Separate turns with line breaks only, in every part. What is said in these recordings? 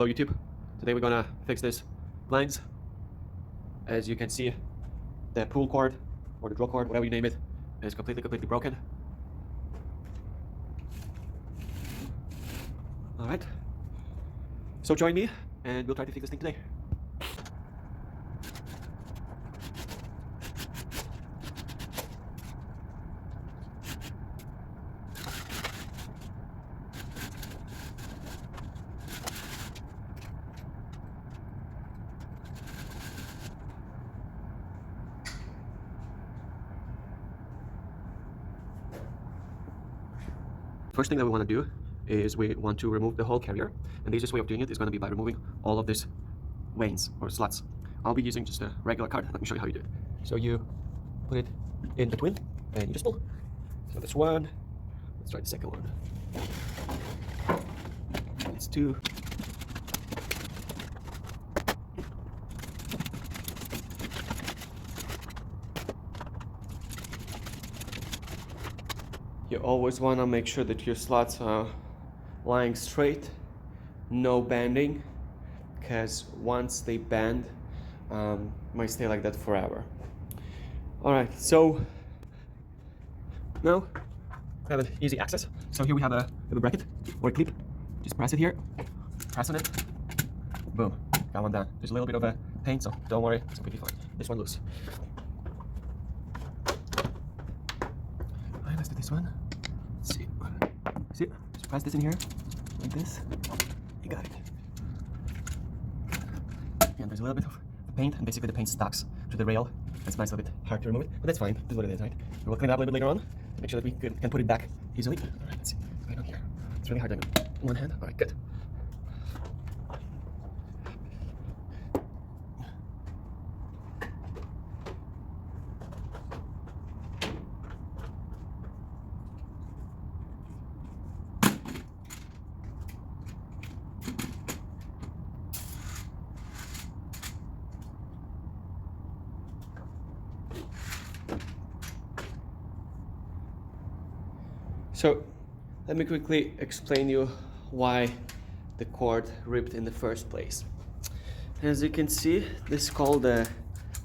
Hello YouTube, today we're gonna fix this blinds. As you can see, the pull cord or the draw cord, whatever you name it, is completely broken. Alright, so join me and we'll try to fix this thing today. First thing that we want to do is we want to remove the whole carrier, and the easiest way of doing it is going to be by removing all of these vanes or slats. I'll be using just a regular card. Let me show you how you do it. So you put it in between and you just pull. So that's one. Let's try the second one. It's two. You always want to make sure that your slots are lying straight, no bending, because once they bend, might stay like that forever. Alright, so now we have an easy access. So here we have a bracket or a clip. Just press it here, press on it, boom, got one done. There's a little bit of a pain, so don't worry, it's completely fine. This one loose. Alright, let's do this one. Let's see. See? Just press this in here, like this. You got it. And there's a little bit of paint, and basically the paint sticks to the rail. That's nice, a little bit hard to remove it, but that's fine. This is what it is, right? We'll clean it up a little bit later on to make sure that we can put it back easily. Alright, let's see. Right on here. It's really hard on one hand. Alright, good. So let me quickly explain you why the cord ripped in the first place. As you can see, this is called a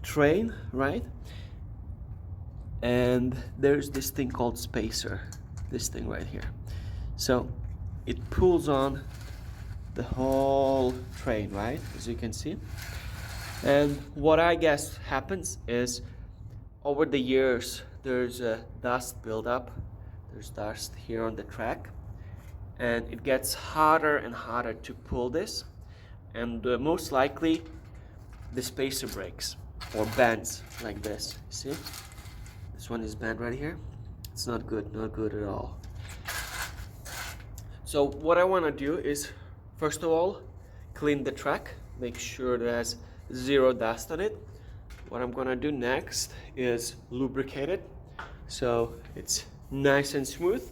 train, right? And there's this thing called spacer, this thing right here. So it pulls on the whole train, right? As you can see. And what I guess happens is over the years there's a dust buildup. There's dust here on the track, and it gets harder and harder to pull this, and most likely the spacer breaks or bends like this. See, this one is bent right here. It's not good at all. So what I want to do is, first of all, clean the track, make sure there's zero dust on it. What I'm gonna do next is lubricate it so it's nice and smooth,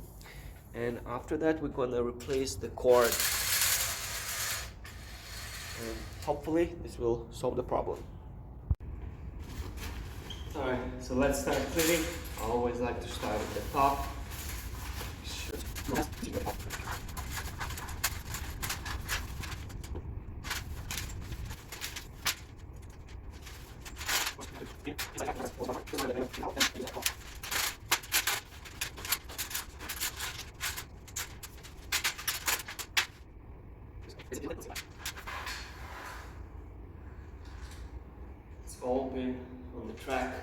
and after that we're gonna replace the cord, and hopefully this will solve the problem. Alright, so let's start cleaning. I always like to start at the top. It's all been on the track.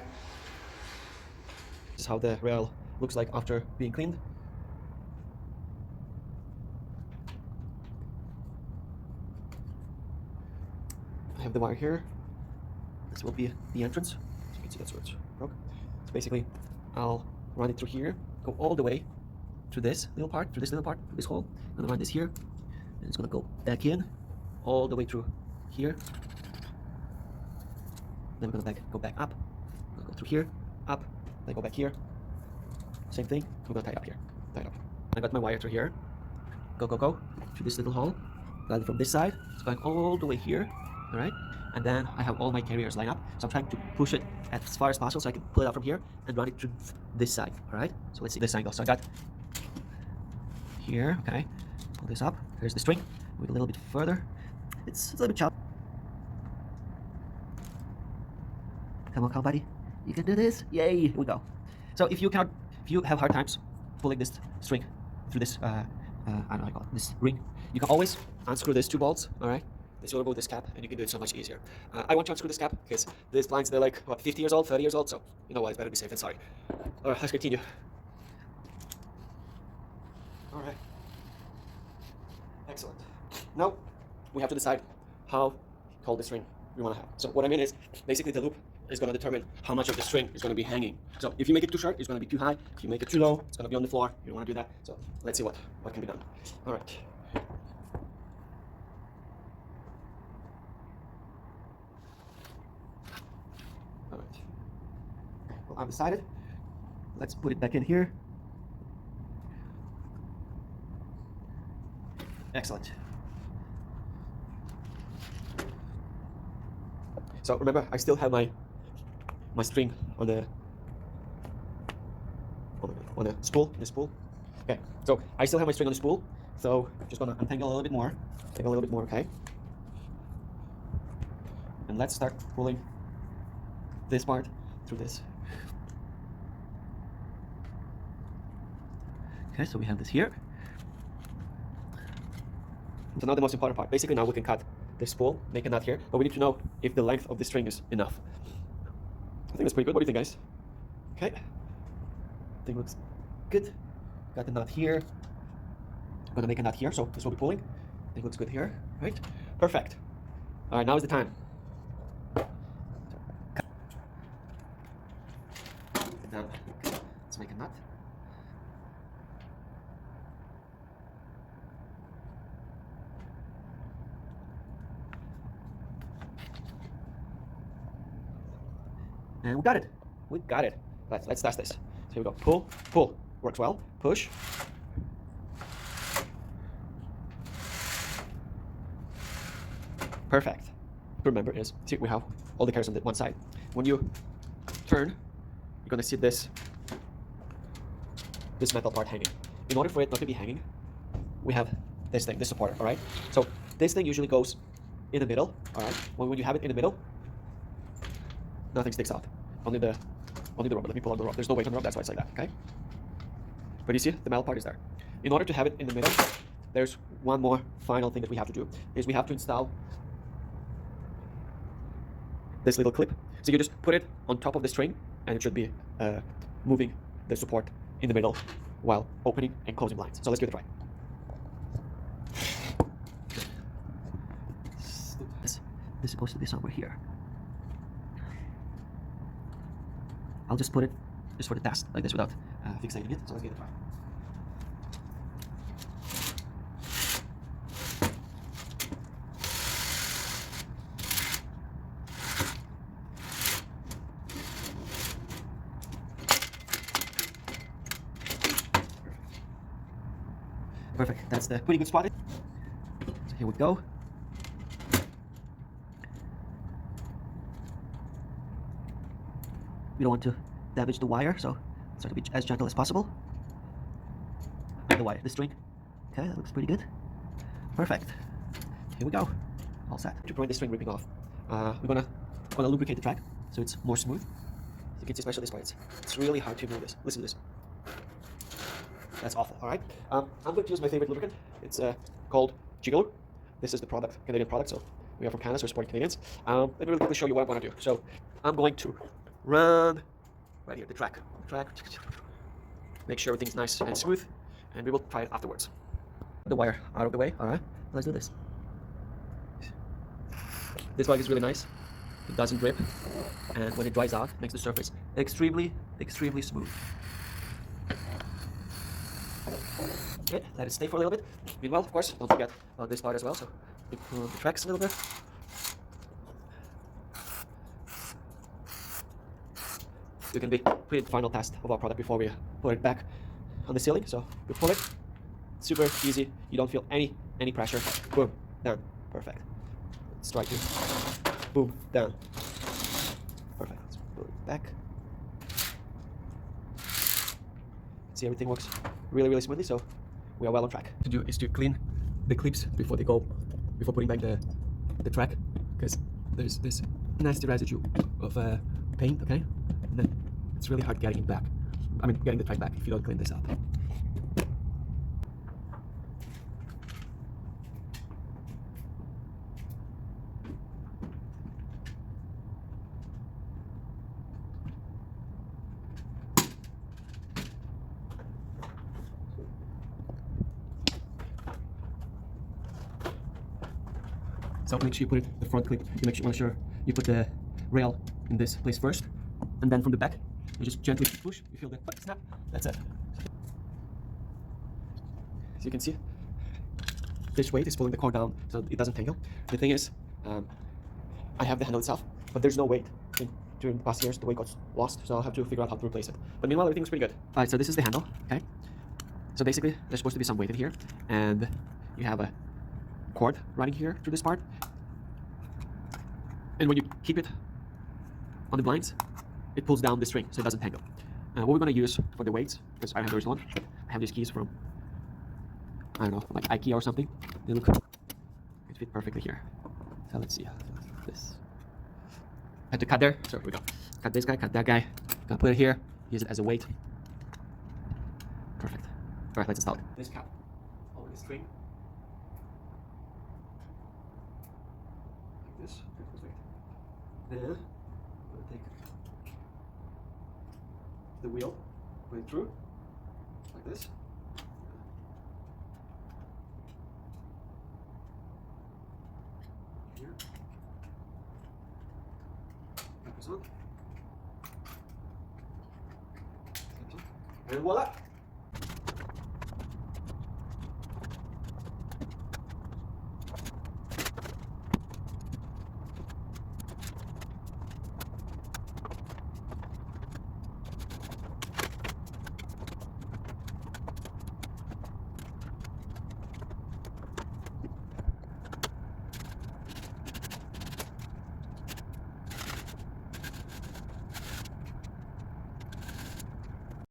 This is how the rail looks like after being cleaned. I have the wire here. This will be the entrance. So you can see that's where it's broke. So basically, I'll run it through here, go all the way to this little part, to this hole. I'm gonna run this here, and it's gonna go back in, all the way through here. Then we're gonna go back up. We'll go through here, up, then go back here. Same thing. We're gonna tie it up here. Tie it up. I got my wire through here. Go to this little hole. Got it from this side. It's going all the way here. All right. And then I have all my carriers lined up. So I'm trying to push it as far as possible so I can pull it out from here and run it through this side. All right. So let's see this angle. So I got here. Okay. Pull this up. Here's the string. Move it a little bit further.
It's a little bit choppy. Come on, buddy. You can do this. Yay! Here we go. So if you have hard times pulling this string through this, I don't know how to call it, this ring, you can always unscrew these two bolts. All right. This will remove this cap, and you can do it so much easier. I want to unscrew this cap because these blinds, they're like, what, 50 years old, 30 years old, so you know what, it's better to be safe than sorry. All right, let's continue. All right. Excellent. Now, we have to decide how tall this string we want to have. So what I mean is, basically the loop is going to determine how much of the string is going to be hanging. So if you make it too short, it's going to be too high. If you make it too low, it's going to be on the floor. You don't want to do that. So let's see what can be done. All right. All right. Well, I've decided. Let's put it back in here. Excellent. So remember, I still have my string on the spool. Okay. So I still have my string on the spool. So I'm just gonna untangle a little bit more. Take a little bit more, okay? And let's start pulling this part through this. Okay, so we have this here. So now the most important part. Basically now we can cut this spool, make a knot here, but we need to know if the length of the string is enough. I think that's pretty good. What do you think, guys? Okay. I think it looks good. Got the knot here. I'm gonna make a knot here, so this will be pulling. I think it looks good here, right? Perfect. All right, now is the time. Down. Let's make a knot. And we got it. We got it. Let's test this. So here we go. Pull, pull. Works well. Push. Perfect. Remember is, see, we have all the carrots on the one side. When you turn, you're gonna see this metal part hanging. In order for it not to be hanging, we have this thing, this supporter, all right? So this thing usually goes in the middle, all right? When you have it in the middle, nothing sticks out. Only the rubber. Let me pull out the rubber. There's no weight on the rubber, that's why it's like that, okay? But you see, the metal part is there. In order to have it in the middle, there's one more final thing that we have to do, is we have to install this little clip. So you just put it on top of the string, and it should be moving the support in the middle while opening and closing blinds. So let's give it a try. This is supposed to be somewhere here. I'll just put it just for the test like this without fixating it. So let's give it a try. Perfect. That's the pretty good spot. So here we go. We don't want to damage the wire, so let's try to be as gentle as possible. And the wire, the string. Okay, that looks pretty good. Perfect. Here we go. All set. To prevent the string ripping off, we're gonna lubricate the track so it's more smooth. You can see, especially this part, it's really hard to move this. Listen to this. That's awful. All right. I'm going to use my favorite lubricant. It's called Gigolo. This is the product, Canadian product. So we are from Canada, so we're supporting Canadians. Let me really quickly show you what I'm going to do. So I'm going to run right here, the track. Make sure everything's nice and smooth, and we will try it afterwards. The wire out of the way. All right. Let's do this. This plug is really nice. It doesn't drip, and when it dries out, it makes the surface extremely smooth. Okay, let it stay for a little bit. Meanwhile, of course, don't forget this part as well. So we pull the tracks a little bit. You can be pretty final test of our product before we put it back on the ceiling. So we pull it, super easy. You don't feel any pressure. Boom, down, perfect. Let's try to boom, down, perfect. Let's pull it back. See, everything works really smoothly, so we are well on track. To do is to clean the clips before putting back the the track, because there's this nasty residue of paint, okay? And then it's really hard getting it back. I mean, getting the track back if you don't clean this up. So make sure you put it, the front clip, you make sure you put the rail in this place first, and then from the back, you just gently push, you feel the snap, that's it. As you can see, this weight is pulling the core down so it doesn't tangle. The thing is, I have the handle itself, but there's no weight. During the past years, the weight got lost, so I'll have to figure out how to replace it. But meanwhile, everything's pretty good. Alright, so this is the handle, okay? So basically, there's supposed to be some weight in here, and you have a cord running here through this part. And when you keep it on the blinds, it pulls down the string so it doesn't tangle. What we're going to use for the weights, because I have the original one, I have these keys from, I don't know, like IKEA or something. They look, it fit perfectly here. So let's see, this. I had to cut there, so here we go. Cut this guy, cut that guy. Gonna put it here, use it as a weight. Perfect. Alright, let's install it. This cap over the string. Like this, perfect. Then I'm gonna take the wheel, put it through, like this. Here. Wrap this on. And voila!